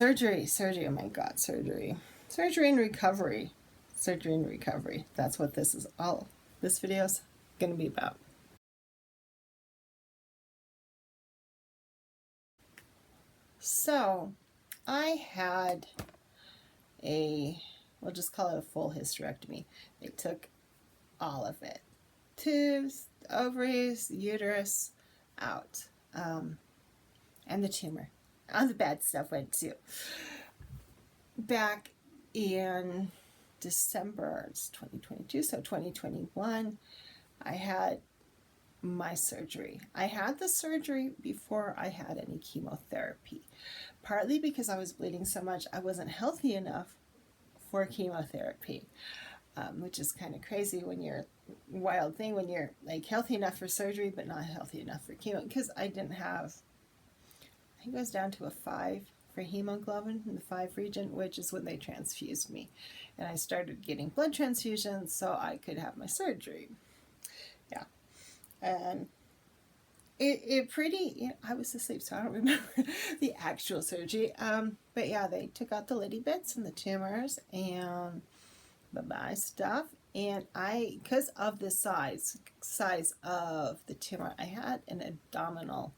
Surgery, oh my God, surgery. Surgery and recovery. Surgery and recovery. That's what this video's gonna be about. So, I had we'll just call it a full hysterectomy. They took all of it. Tubes, ovaries, uterus, out. And the tumor. All the bad stuff went too. Back in December, it's 2022, so 2021, I had my surgery. I had the surgery before I had any chemotherapy, partly because I was bleeding so much I wasn't healthy enough for chemotherapy, which is kind of crazy when you're wild thing when you're like healthy enough for surgery but not healthy enough for chemo, because I think it goes down to a 5 for hemoglobin in the 5 region, which is when they transfused me. And I started getting blood transfusions so I could have my surgery. Yeah. And I was asleep, so I don't remember the actual surgery. But yeah, they took out the litty bits and the tumors and bye-bye stuff. And because of the size of the tumor, I had an abdominal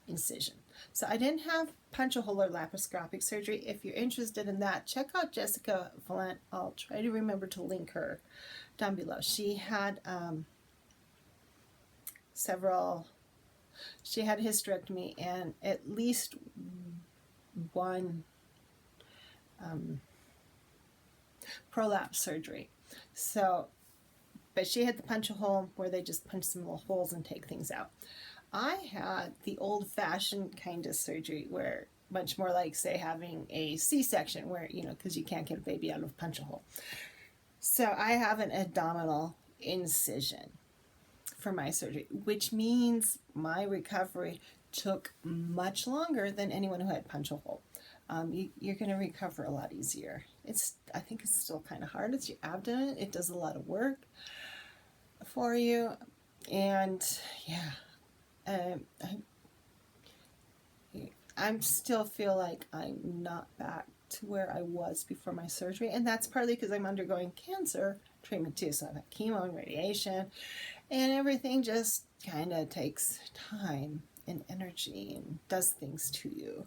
incision. So I didn't have punch a hole or laparoscopic surgery. If you're interested in that, check out Jessica Valent. I'll try to remember to link her down below. She had she had a hysterectomy and at least one prolapse surgery. So, but she had the punch a hole where they just punch some little holes and take things out. I had the old-fashioned kind of surgery where much more like, say, having a C-section where, because you can't get a baby out of a punch a hole. So I have an abdominal incision for my surgery, which means my recovery took much longer than anyone who had punch a hole. You're going to recover a lot easier. I think it's still kind of hard. It's your abdomen. It does a lot of work for you. And yeah, I still feel like I'm not back to where I was before my surgery. And that's partly because I'm undergoing cancer treatment too. So I've had chemo and radiation, and everything just kind of takes time and energy and does things to you.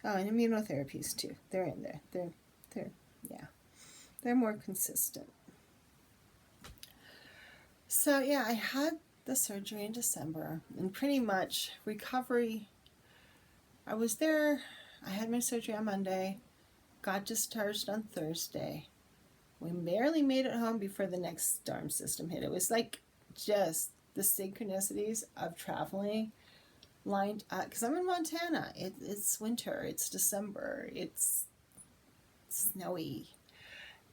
Oh, and immunotherapies too. They're in there. They're more consistent. So yeah, I had the surgery in December, and pretty much recovery. I was there. I had my surgery on Monday, got discharged on Thursday. We barely made it home before the next storm system hit. It was like just the synchronicities of traveling lined up, because I'm in Montana. It's winter, it's December, it's snowy,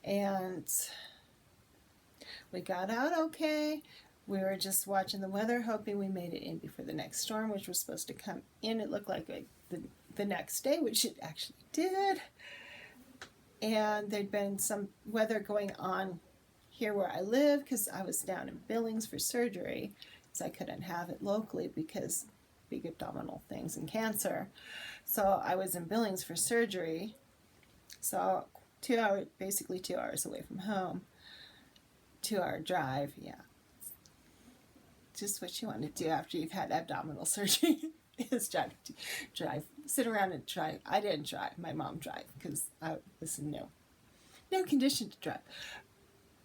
and we got out okay. We were just watching the weather, hoping we made it in before the next storm, which was supposed to come in. It looked like the next day, which it actually did. And there'd been some weather going on here where I live, because I was down in Billings for surgery, because I couldn't have it locally because big abdominal things and cancer. So I was in Billings for surgery. So basically 2 hours away from home. 2-hour drive, yeah. Just what you want to do after you've had abdominal surgery is drive, sit around and drive. I didn't drive. My mom drive because I was in no condition to drive.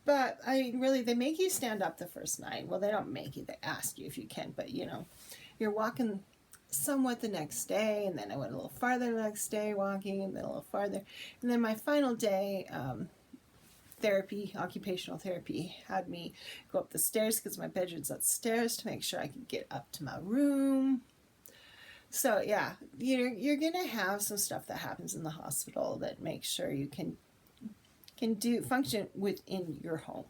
But they make you stand up the first night. Well, they don't make you. They ask you if you can. But, you're walking somewhat the next day. And then I went a little farther the next day walking, and then a little farther. And then my final day, occupational therapy, had me go up the stairs because my bedroom's upstairs to make sure I could get up to my room. So yeah, you're gonna have some stuff that happens in the hospital that makes sure you can function within your home.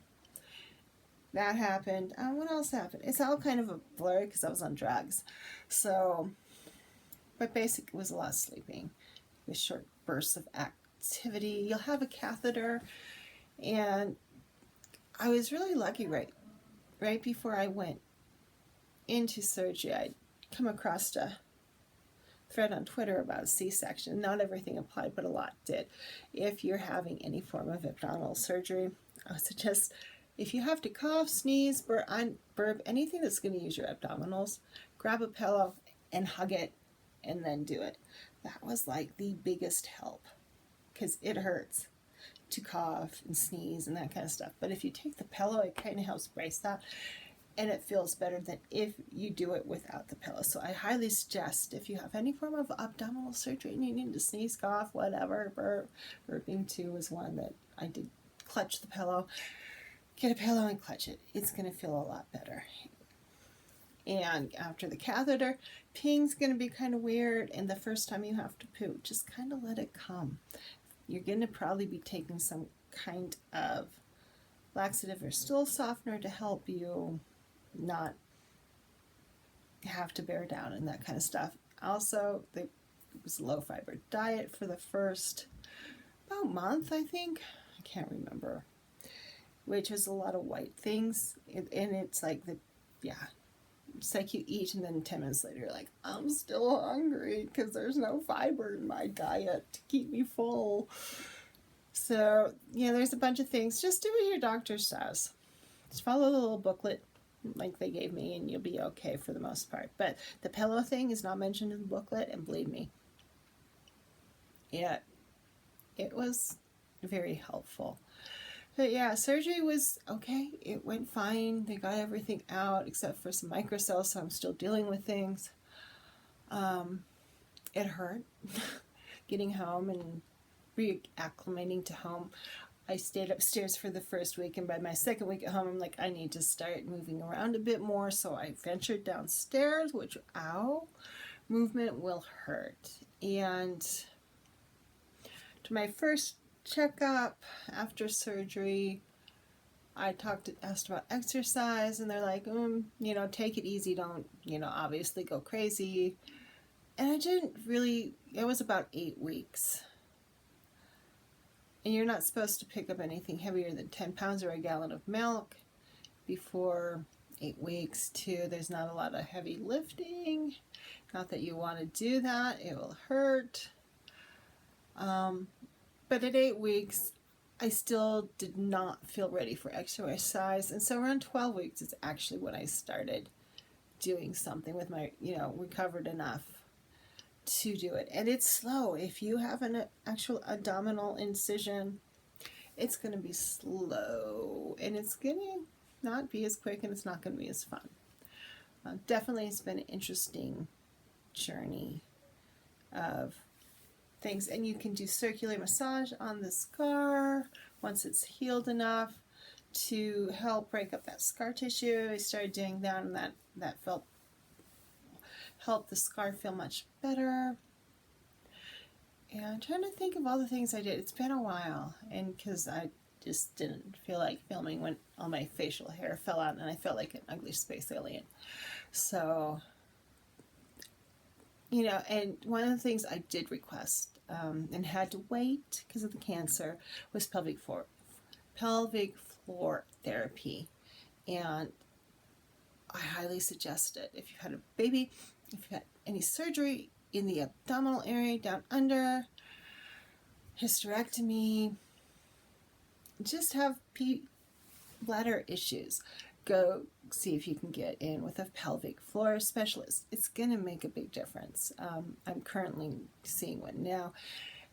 That happened. What else happened? It's all kind of a blur because I was on drugs. So, but basically it was a lot of sleeping with short bursts of activity. You'll have a catheter. And I was really lucky right before I went into surgery. I'd come across the thread on Twitter about C-section. Not everything applied, but a lot did. If you're having any form of abdominal surgery, I would suggest if you have to cough, sneeze, burp, anything that's going to use your abdominals, grab a pillow and hug it and then do it. That was like the biggest help because it hurts to cough and sneeze and that kind of stuff. But if you take the pillow, it kind of helps brace that, and it feels better than if you do it without the pillow. So I highly suggest if you have any form of abdominal surgery and you need to sneeze, cough, whatever, burping too was one that I did, clutch the pillow. Get a pillow and clutch it. It's going to feel a lot better. And after the catheter, peeing's going to be kind of weird, and the first time you have to poo, just kind of let it come. You're going to probably be taking some kind of laxative or stool softener to help you not have to bear down and that kind of stuff. Also, it was a low-fiber diet for the first about month, I think. I can't remember. Which was a lot of white things, and it's like it's like you eat and then 10 minutes later you're like, I'm still hungry because there's no fiber in my diet to keep me full. So there's a bunch of things. Just do what your doctor says. Just follow the little booklet like they gave me and you'll be okay for the most part. But the pillow thing is not mentioned in the booklet, and believe me, it was very helpful. But yeah, surgery was okay. It went fine. They got everything out except for some microcells, so I'm still dealing with things. It hurt getting home and reacclimating to home. I stayed upstairs for the first week, and by my second week at home, I'm like, I need to start moving around a bit more. So I ventured downstairs, which, movement will hurt. And to my first checkup after surgery, I asked about exercise, and they're like, take it easy, don't, obviously go crazy. And I didn't really, it was about 8 weeks. And you're not supposed to pick up anything heavier than 10 pounds or a gallon of milk before 8 weeks, too. There's not a lot of heavy lifting. Not that you want to do that, it will hurt. But at 8 weeks, I still did not feel ready for exercise. And so around 12 weeks is actually when I started doing something with my, recovered enough to do it. And it's slow. If you have an actual abdominal incision, it's going to be slow. And it's going to not be as quick, and it's not going to be as fun. Definitely it's been an interesting journey of things, and you can do circular massage on the scar once it's healed enough to help break up that scar tissue. I started doing that, and that helped the scar feel much better. And I'm trying to think of all the things I did. It's been a while, and because I just didn't feel like filming when all my facial hair fell out and I felt like an ugly space alien. So and one of the things I did request and had to wait because of the cancer was pelvic floor therapy. And I highly suggest it. If you've had a baby, if you've had any surgery in the abdominal area, down under, hysterectomy, just have bladder issues, go see if you can get in with a pelvic floor specialist. It's going to make a big difference. I'm currently seeing one now.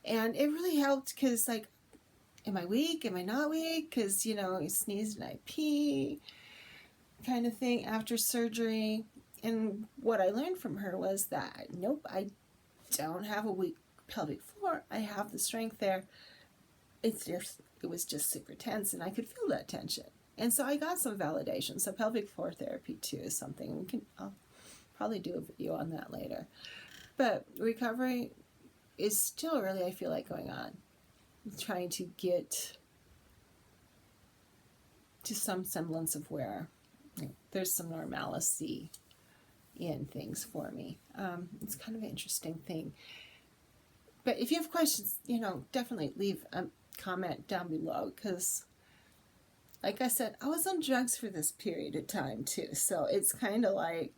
And it really helped because, am I weak? Am I not weak? Because, I sneezed and I pee kind of thing after surgery. And what I learned from her was that, nope, I don't have a weak pelvic floor. I have the strength there. It was just super tense, and I could feel that tension. And so I got some validation. So pelvic floor therapy too is something I'll probably do a video on that later. But recovery is still really, I feel like, going on. I'm trying to get to some semblance of where there's some normalcy in things for me. It's kind of an interesting thing. But if you have questions, definitely leave a comment down below, because like I said, I was on drugs for this period of time too. So it's kind of like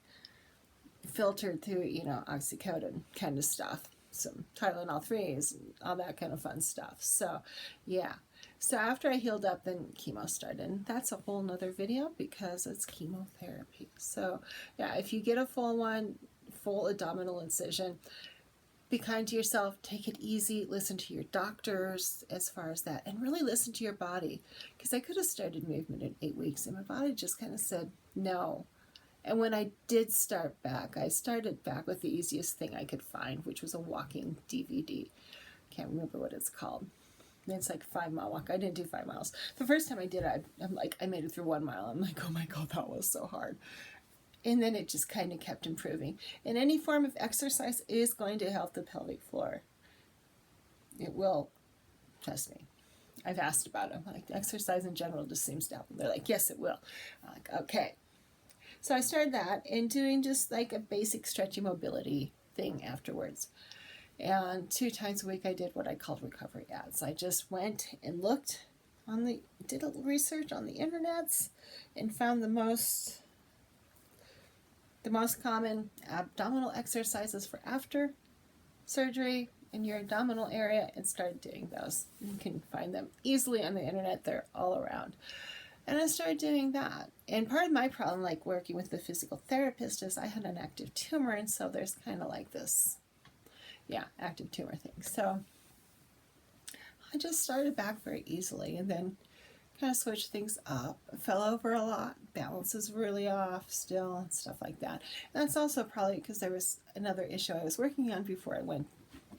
filtered through, oxycodone kind of stuff, some Tylenol 3s, all that kind of fun stuff. So, yeah. So after I healed up, then chemo started. And that's a whole nother video because it's chemotherapy. So, yeah, if you get a full abdominal incision, be kind to yourself, take it easy, listen to your doctors as far as that, and really listen to your body. Because I could have started movement in 8 weeks, and my body just kind of said no. And when I did start back, I started back with the easiest thing I could find, which was a walking DVD. Can't remember what it's called. It's like a 5 mile walk. I didn't do 5 miles. The first time I did it, I made it through 1 mile. I'm like, oh my God, that was so hard. And then it just kind of kept improving. And any form of exercise is going to help the pelvic floor. It will, trust me. I've asked about it. I'm like, exercise in general just seems to help. They're like, yes, it will. I'm like, okay. So I started that and doing just like a basic stretchy mobility thing afterwards. And 2 times a week I did what I called recovery ads. I just went and did a little research on the internets and found the most common abdominal exercises for after surgery in your abdominal area and started doing those. You can find them easily on the internet. They're all around. And I started doing that. And part of my problem, like working with the physical therapist, is I had an active tumor, and so there's kind of like this, active tumor thing. So I just started back very easily and then kind of switched things up. I fell over a lot. Balance is really off still and stuff like that. And that's also probably because there was another issue I was working on before I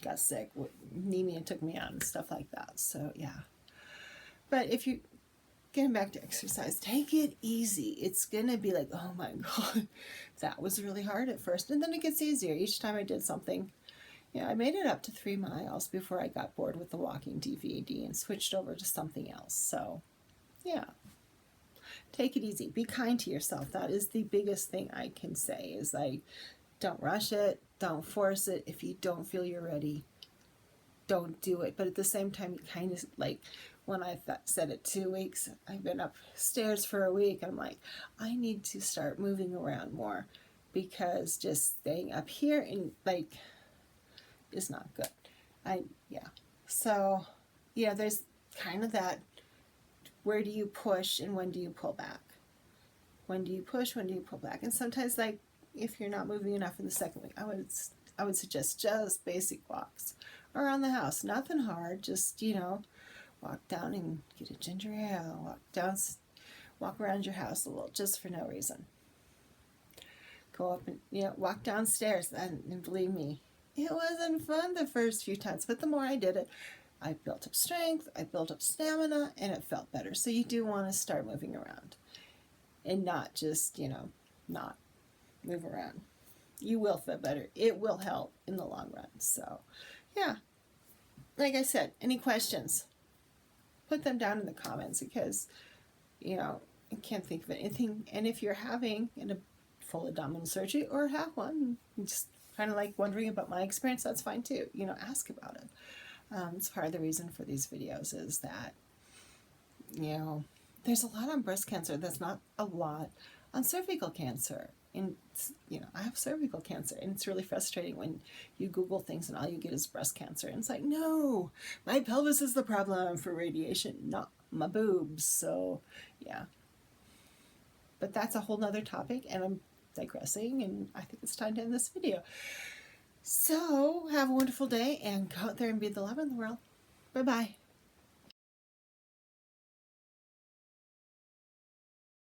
got sick. Anemia took me out and stuff like that. So, yeah. But if you getting back to exercise, take it easy. It's going to be like, oh my God, that was really hard at first. And then it gets easier. Each time I did something, I made it up to 3 miles before I got bored with the walking DVD and switched over to something else. So, yeah. Take it easy. Be kind to yourself. That is the biggest thing I can say is don't rush it. Don't force it. If you don't feel you're ready, don't do it. But at the same time, you kind of like, when I said it 2 weeks, I've been upstairs for a week. I'm like, I need to start moving around more because just staying up here and is not good. So, there's kind of that, where do you push and when do you pull back? When do you push, when do you pull back? And sometimes, if you're not moving enough in the second week, I would suggest just basic walks around the house. Nothing hard, just, walk down and get a ginger ale, walk around your house a little, just for no reason. Go up and, walk downstairs, and believe me, it wasn't fun the first few times, but the more I did it, I built up strength, I built up stamina, and it felt better. So you do want to start moving around and not just, not move around. You will feel better. It will help in the long run. So, yeah. Like I said, any questions? Put them down in the comments because, I can't think of anything. And if you're having a full abdominal surgery or have one, just kind of like wondering about my experience, that's fine too. Ask about it. It's part of the reason for these videos is that, there's a lot on breast cancer. There's not a lot on cervical cancer. And, I have cervical cancer, and it's really frustrating when you Google things and all you get is breast cancer. And it's like, no, my pelvis is the problem for radiation, not my boobs. So, yeah. But that's a whole nother topic, and I'm digressing, and I think it's time to end this video. So, have a wonderful day, and go out there and be the love in the world. Bye-bye.